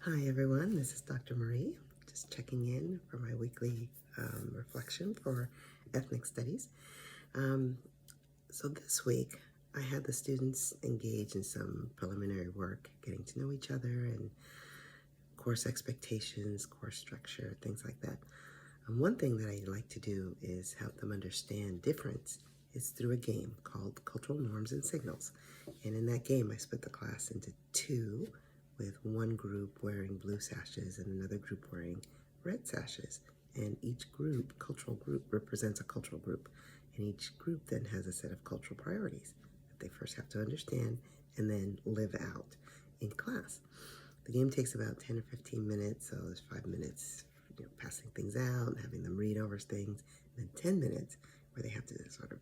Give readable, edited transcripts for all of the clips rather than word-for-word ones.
Hi everyone, this is Dr. Marie, just checking in for my weekly reflection for ethnic studies. So this week I had the students engage in some preliminary work, getting to know each other and course expectations, course structure, things like that. One thing that I like to do is help them understand difference is through a game called Cultural Norms and Signals. And in that game, I split the class into two, with one group wearing blue sashes and another group wearing red sashes. And each group, cultural group, represents a cultural group. And each group then has a set of cultural priorities that they first have to understand and then live out in class. The game takes about 10 or 15 minutes, so there's 5 minutes passing things out, having them read over things, and then 10 minutes where they have to sort of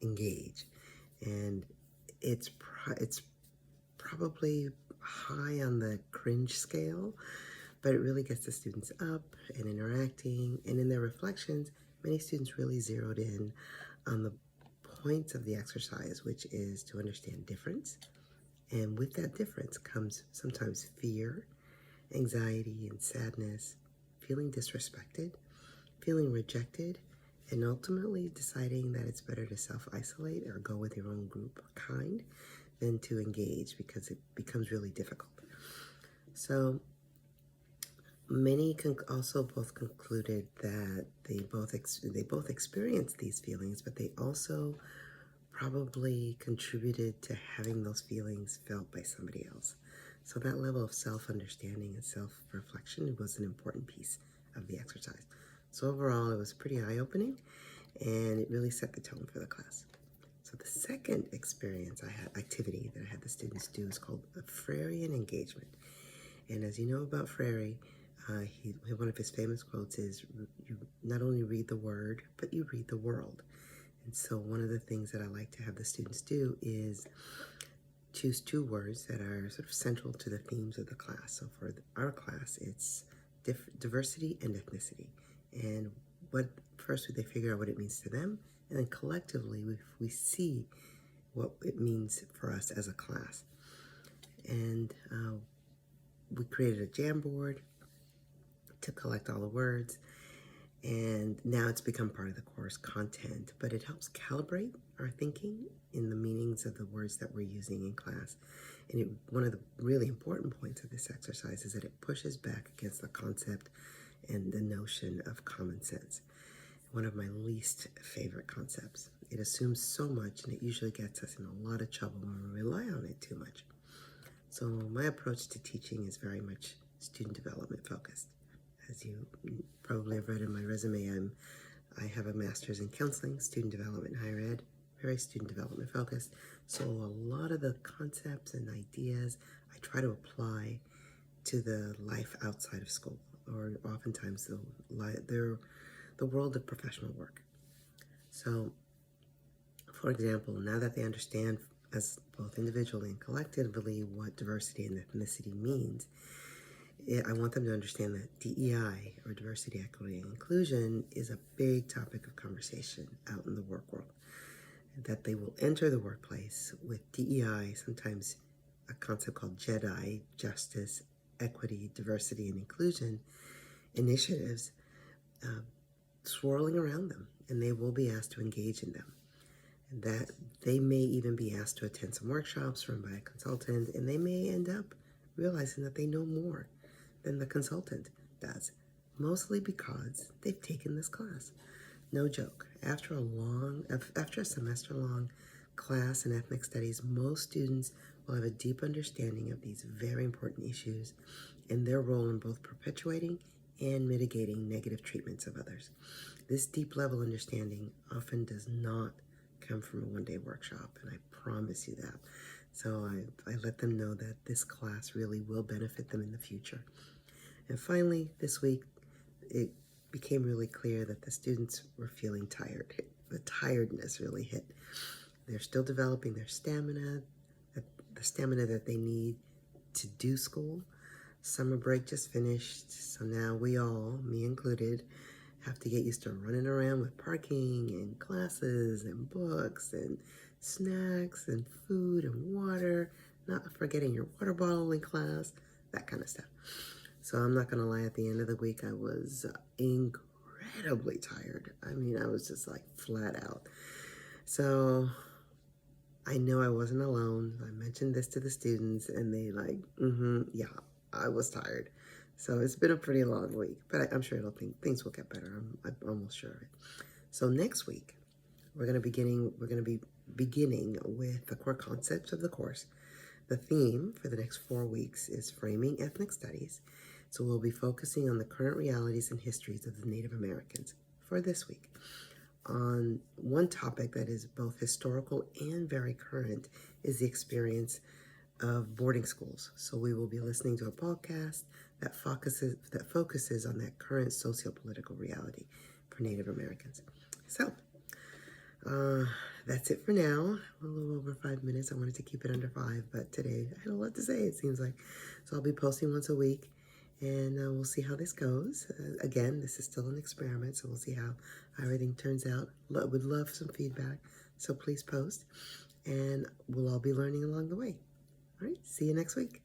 engage. And it's probably high on the cringe scale, but it really gets the students up and interacting. And in their reflections, many students really zeroed in on the points of the exercise, which is to understand difference. And with that difference comes sometimes fear, anxiety, and sadness, feeling disrespected, feeling rejected, and ultimately deciding that it's better to self-isolate or go with your own group kind than to engage because it becomes really difficult. So many also both concluded that they both experienced these feelings, but they also probably contributed to having those feelings felt by somebody else. So that level of self-understanding and self-reflection was an important piece of the exercise. So overall, it was pretty eye-opening, and it really set the tone for the class. So the second activity that I had the students do is called a Freirean engagement. And as you know about Freire, one of his famous quotes is, you not only read the word, but you read the world. And so one of the things that I like to have the students do is choose two words that are sort of central to the themes of the class. So for our class, it's diversity and ethnicity. And first they figure out what it means to them, and then collectively we see what it means for us as a class. And we created a Jamboard to collect all the words, and now it's become part of the course content, but it helps calibrate our thinking in the meanings of the words that we're using in class. And one of the really important points of this exercise is that it pushes back against the concept and the notion of common sense. One of my least favorite concepts. It assumes so much, and it usually gets us in a lot of trouble when we rely on it too much. So my approach to teaching is very much student development focused. As you probably have read in my resume, I have a master's in counseling, student development, and higher ed, very student development focused. So a lot of the concepts and ideas I try to apply to the life outside of school, or oftentimes the world of professional work. So, for example, now that they understand as both individually and collectively what diversity and ethnicity means, I want them to understand that DEI, or diversity, equity, and inclusion, is a big topic of conversation out in the work world. That they will enter the workplace with DEI, sometimes a concept called JEDI, justice, equity, diversity, and inclusion initiatives, swirling around them, and they will be asked to engage in them. And that they may even be asked to attend some workshops run by a consultant, and they may end up realizing that they know more than the consultant does, mostly because they've taken this class. No joke. After a semester-long class in ethnic studies, most students will have a deep understanding of these very important issues and their role in both perpetuating and mitigating negative treatments of others. This deep level understanding often does not come from a one-day workshop, and I promise you that. So I let them know that this class really will benefit them in the future. And finally, this week, it became really clear that the students were feeling tired. The tiredness really hit. They're still developing their stamina, the stamina that they need to do school. Summer break just finished, so now we all, me included, have to get used to running around with parking and classes and books and snacks and food and water, not forgetting your water bottle in class. that kind of stuff. So I'm not going to lie, at the end of the week, I was incredibly tired. I mean, I was just like flat out. So I know I wasn't alone. I mentioned this to the students and they like, yeah, I was tired. So it's been a pretty long week, but I'm sure things will get better. I'm almost sure of it. So next week, we're going to be beginning with the core concepts of the course. The theme for the next 4 weeks is framing ethnic studies. So we'll be focusing on the current realities and histories of the Native Americans for this week. On one topic that is both historical and very current is the experience of boarding schools. So we will be listening to a podcast that focuses on that current socio-political reality for Native Americans. So that's it for now. A little over 5 minutes. I wanted to keep it under 5, but today I had a lot to say, it seems like. So I'll be posting once a week, and we'll see how this goes. Again, this is still an experiment, so we'll see how everything turns out. Would love some feedback, so please post, and we'll all be learning along the way. All right, see you next week.